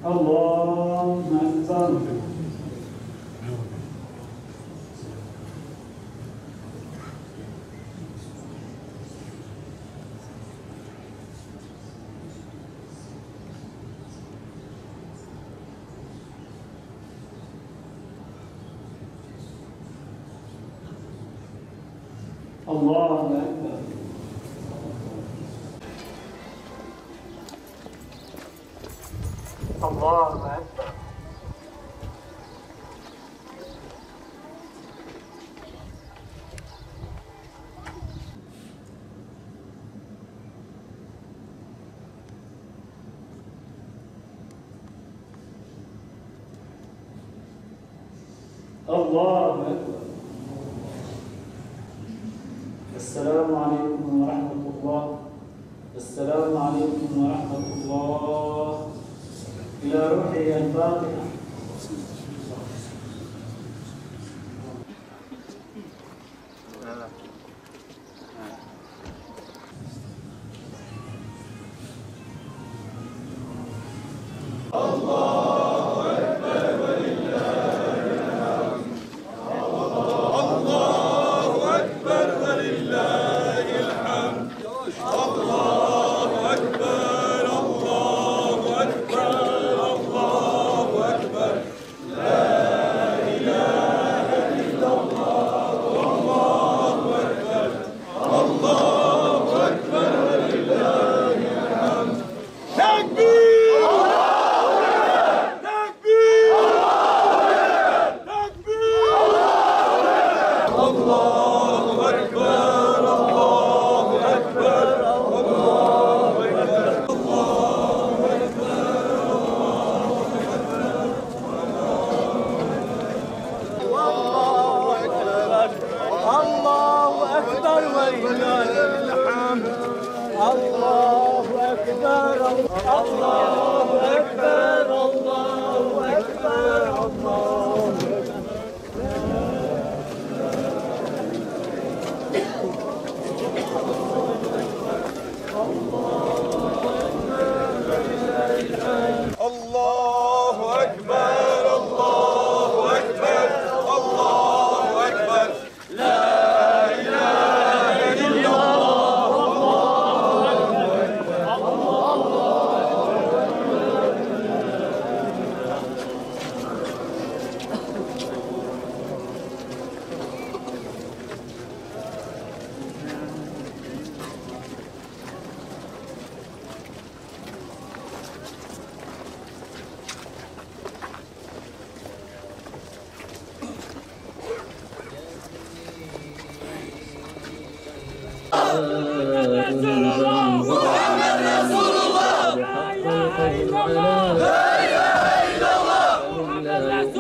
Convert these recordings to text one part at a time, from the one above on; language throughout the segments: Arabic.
الله أكبر. الله أكبر. الله أكبر. الله أكبر. السلام عليكم ورحمة الله. السلام عليكم ورحمة الله. إلى روحي الفاتحة.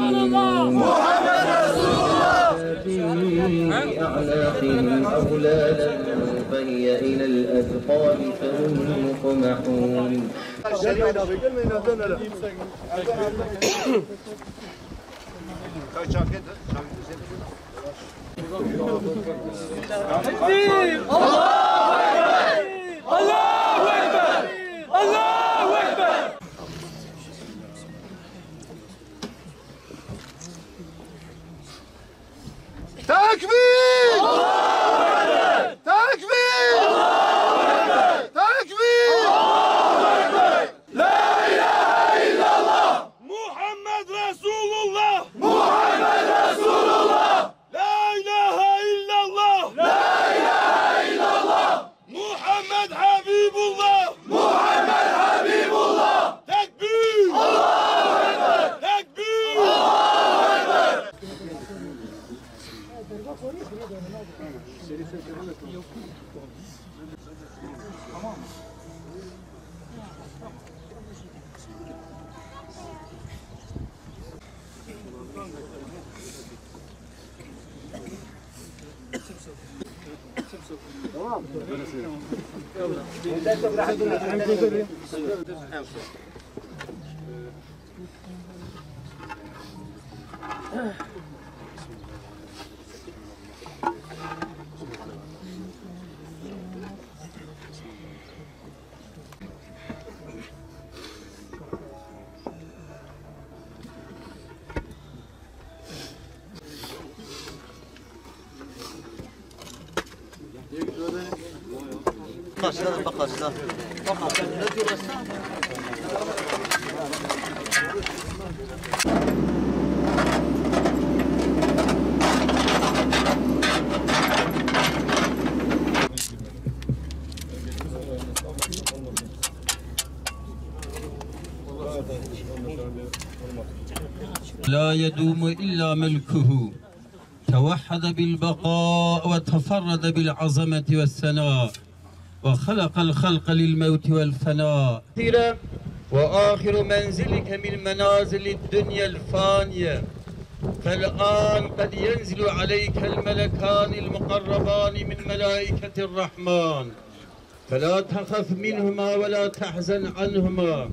رسول الله محمد رسول الله في أعناقهم أغلالا فهي إلى الأذقان فهم مقمحون. تكبير! تكبير! تكبير! لا إله إلا الله محمد رسول الله محمد رسول الله لا إله إلا الله لا إله إلا الله محمد حبيب الله محمد حبيب الله تكبير! الله أكبر! تكبير! الله أكبر! لا يدوم إلا ملكه توحد بالبقاء وتفرد بالعظمة والثناء وخلق الخلق للموت والفناء. وآخر منزلك من منازل الدنيا الفانية، فالآن قد ينزل عليك الملكان المقربان من ملائكة الرحمن، فلا تخف منهما ولا تحزن عنهما،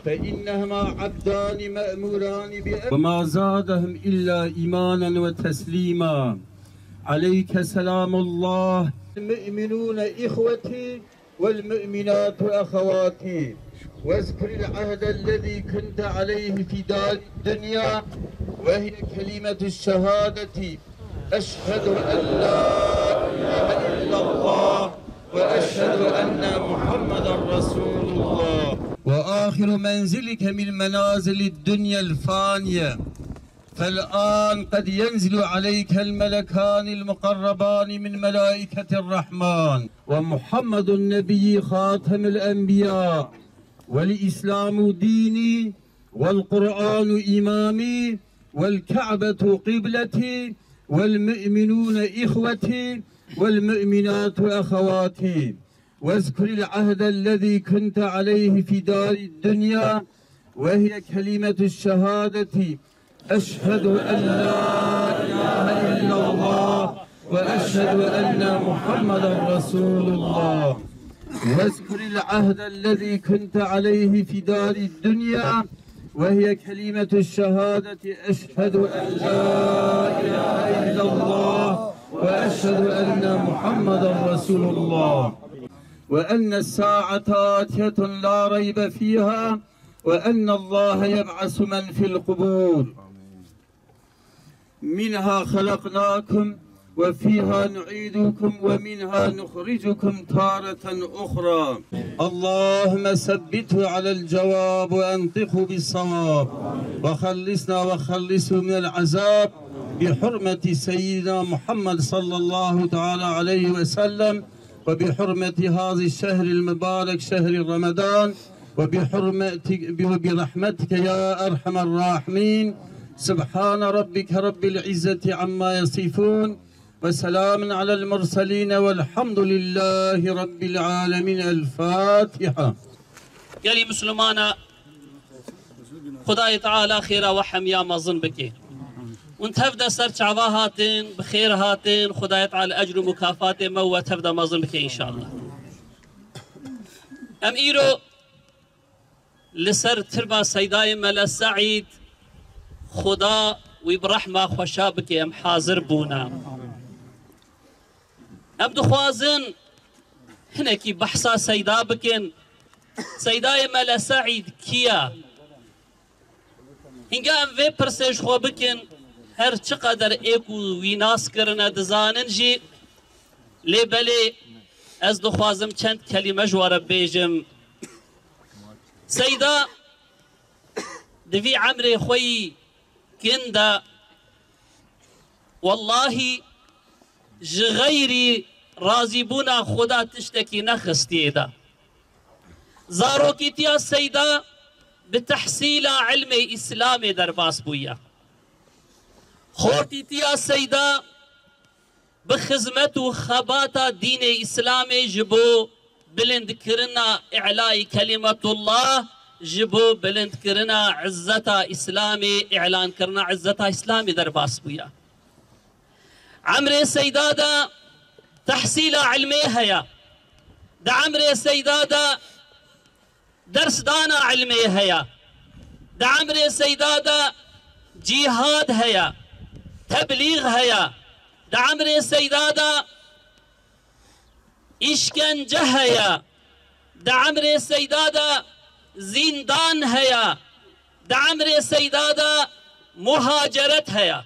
فإنهما عبدان مأموران وما زادهم إلا إيمانا وتسليما. عليك سلام الله. المؤمنون إخوتي والمؤمنات أخواتي، واذكر العهد الذي كنت عليه في دار الدنيا، وهي كلمة الشهادة أشهد أن لا إله إلا الله وأشهد أن محمدا رسول الله. وآخر منزلك من منازل الدنيا الفانية، فالآن قد ينزل عليك الملكان المقربان من ملائكة الرحمن، ومحمد النبي خاتم الأنبياء، والإسلام ديني، والقرآن إمامي، والكعبة قبلتي، والمؤمنون إخوتي والمؤمنات أخواتي. واذكر العهد الذي كنت عليه في دار الدنيا، وهي كلمة الشهادة أشهد أن لا إله إلا الله وأشهد أن محمدا رسول الله. واذكر العهد الذي كنت عليه في دار الدنيا، وهي كلمة الشهادة أشهد أن لا إله إلا الله وأشهد أن محمدا رسول الله. وأن الساعة آتية لا ريب فيها، وأن الله يبعث من في القبور. منها خلقناكم وفيها نعيدكم ومنها نخرجكم تارة أخرى. اللهم ثبته على الجواب وأنطقه بالصواب، وخلصنا وخلصه من العذاب بحرمة سيدنا محمد صلى الله تعالى عليه وسلم، وبحرمة هذا الشهر المبارك شهر رمضان، وبرحمتك يا أرحم الراحمين. سبحان ربك رب العزة عما يصفون، وسلام على المرسلين، والحمد لله رب العالمين. الفاتحة. Gel Müslümana خدای تعالی خیره و حمیا مظن بکی وانت هفدا سر شعبا هاتن بخير هاتن خدای تعالی اجر و مکافات موت هفدا مظن بکی انشاءالله ام ایرو لسر تربا سيداي ملا سعيد خدا وبرحمة خوشابك ام حاضر بونا ام دخوازن هناكي بحثا سيدا بكن سيداي ملا سعيد كيا هنگا ام في پرسش خو بكن هر چقدر ايكو ويناس کرنا دزانن جي لبلي از دخوازم چند كلمة جوار بيجم سيدا دفي عمري خوي كندا والله جغيري راضي بونا خدا تشتكي نخستي دا زاروكيتيا سيدا بتحصيل علم إسلامي درباس بويا خورتيتيا سيدا بخزمة خباتا دين إسلامي جبو بلند كرنا إعلاء كلمة الله جبو بلند كرنا عزتا إسلامي إعلان كرنا عزتا إسلامي درباس بويا عمري سيدادا تحصيل علمي هيا دا عمري سيدادا درس دانا علمي هيا دا عمري سيدادا جهاد هيا تبليغ هيا دا عمري سيدادا إشكنجة هيا دا عمري سيدادا زندان هيا دا عمري سيدادا مهاجرت هيا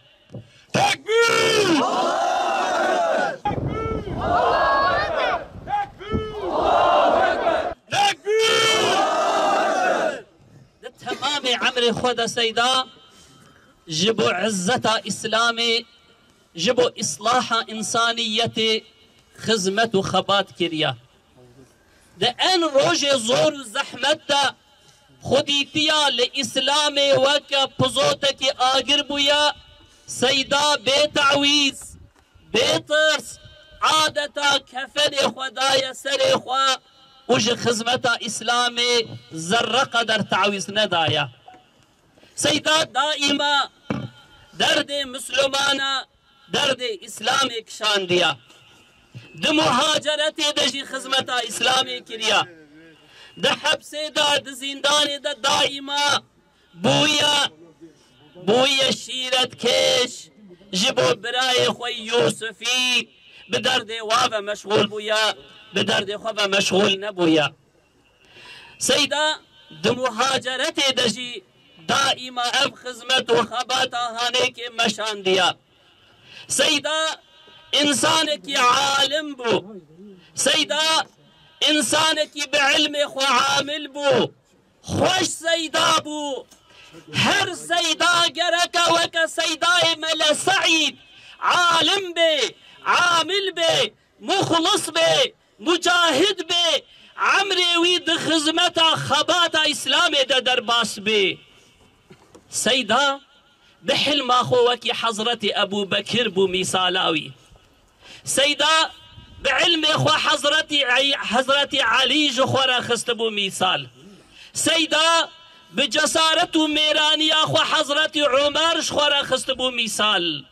تكبير دا تمام عمري خدا سيدا جبو عزتا إسلامي جبو إصلاح إنسانيتي خزمت و خبات كريا دا ان روج زور و زحمت دا خوديتيا لإسلام وكا بزوتك آگر بويا سيدا بتعويز بترس عادتا كفن خدايا سر خوا وج خزمتا إسلامي زر قدر تعويز ندايا سيدا دائما درد مسلمانا درد إسلامي كشان ديا د مهاجرت دجی خدمت اسلامی کریا د حبس د زندان د دائما بویا شیرت کش جبو برای خوی یوسفی بدرد واب مشغول بویا بدرد خواب مشغول نبویا سیدا د مهاجرت دجی دائما اب خدمت و خبات هانے کے مشان دیا سیدا انسان کی عالم بو سيدا انسان کی بعلم خو عامل بو خوش سيدا بو هر سيدا گرك وك سيدا ملا سعيد عالم بي عامل بي مخلص بي مجاهد بي عمري ويد خزمتا خباتا اسلامي دا درباس بي سيدا بحلم اخوك حضرة ابو بكر بو ميسالاوي سيدا بعلم اخو حضرتي علي جخورا خستبو مثال سيدا بجسارته ميراني اخو حضرتي عمر جخورا خستبو مثال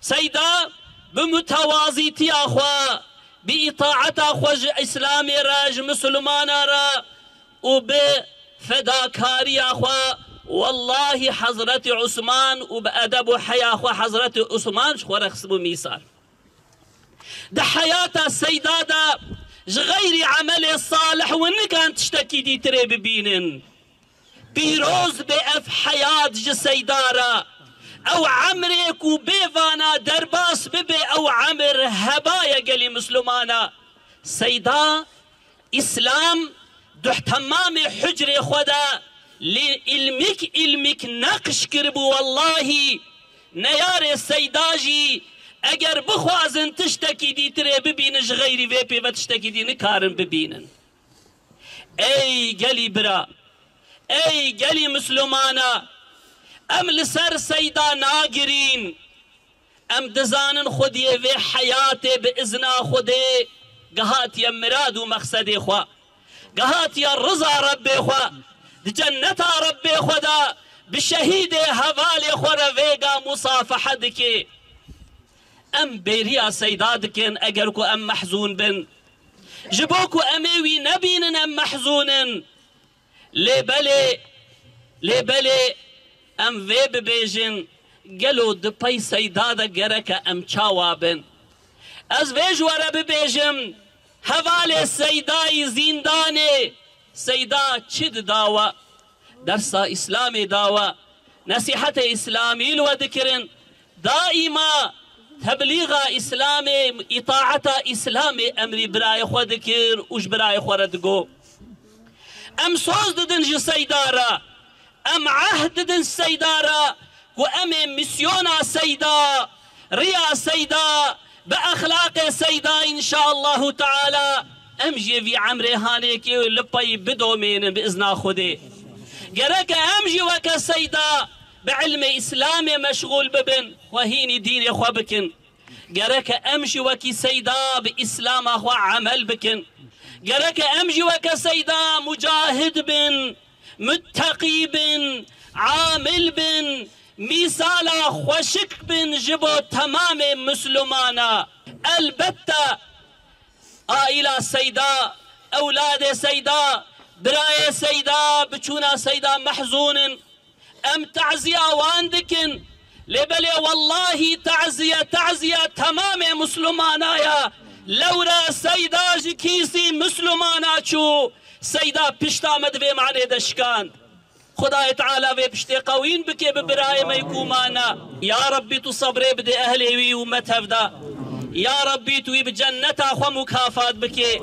سيدا بمتوازيتي اخو بإطاعة اخو اسلامي راج مسلمان را وبفداكاري اخو والله حضرتي عثمان وبأدب حياة اخو حضرتي عثمان جخورا خستبو مثال ده حياة السيدادة غير عمل الصالح وإن كانت تشتكي دي تري ببينن بيروز بأف حياة جسيدارة أو عمرك وبيفانا درباس ببي أو عمر هبايا قلي مسلمانا سيدا إسلام دح تمام حجر خدا لإلمك نقش كربو والله نيار السيداجي اگر بخوازن تشتكي دي تري ببينش غيري ويبي وتشتكي دي نكارن ببينن اي قلي برا اي قلي مسلمانا ام لسر سيدا ناقرين ام دزانن خودي في حياتي بإذنا خودي قهات يا مراد ومقصدي خوا قهات يا رضا ربي خوا جنتا ربي خدا بشهید حوال خور ویگا مصافحه دکی ام بیریا سیدا دکن اگر کو ام محزون بن جبو کو امیوی نبینن ام محزونن لیبلی ام وی ببیجن گلو دپی سیدا دا گرک ام چاوابن از وی جوارا ببیجم حوال سیدای زندانه سیدا چد داوا درسا اسلام داوا نصیحت اسلامی لو ذکرن دائما تبلیغ اسلام اطاعت اسلام امری برای خود ذکر وش برای خورد گو ام سوز ددن جی سیدارا ام عهد ددن سیدارا و ام مسیونا سیدا ریا سیدا بأخلاق سيدا إن شاء الله تعالى أمجي في عمري هانيك لبي بدومين بإذن خدي جرك أمجي وك سيدا بعلم إسلامي مشغول ببن وهيني ديني خو بكن جرك أمجي وك سيدا بإسلام أخو عمل بكن جرك أمجي وك سيدا مجاهد بن متقي بن عامل بن مثالا خوشك بن جبو تمام مسلمانا البتة آئلة سيدا أولاد سيدا براي سيدا بچونا سيدا محزون أم تعزية واندكن لبلي والله تعزية تمام مسلمانا يا لورا سيدا جكيسي مسلمانا چو سيدا پشتا مدوي معنی دشکان خدا تعالى في بشتي قوين بكي ببراي ميكومانا يا ربي تصبري بدي أهلي وي ومتهفدا يا ربي توي بجنتها خو مكافات بكي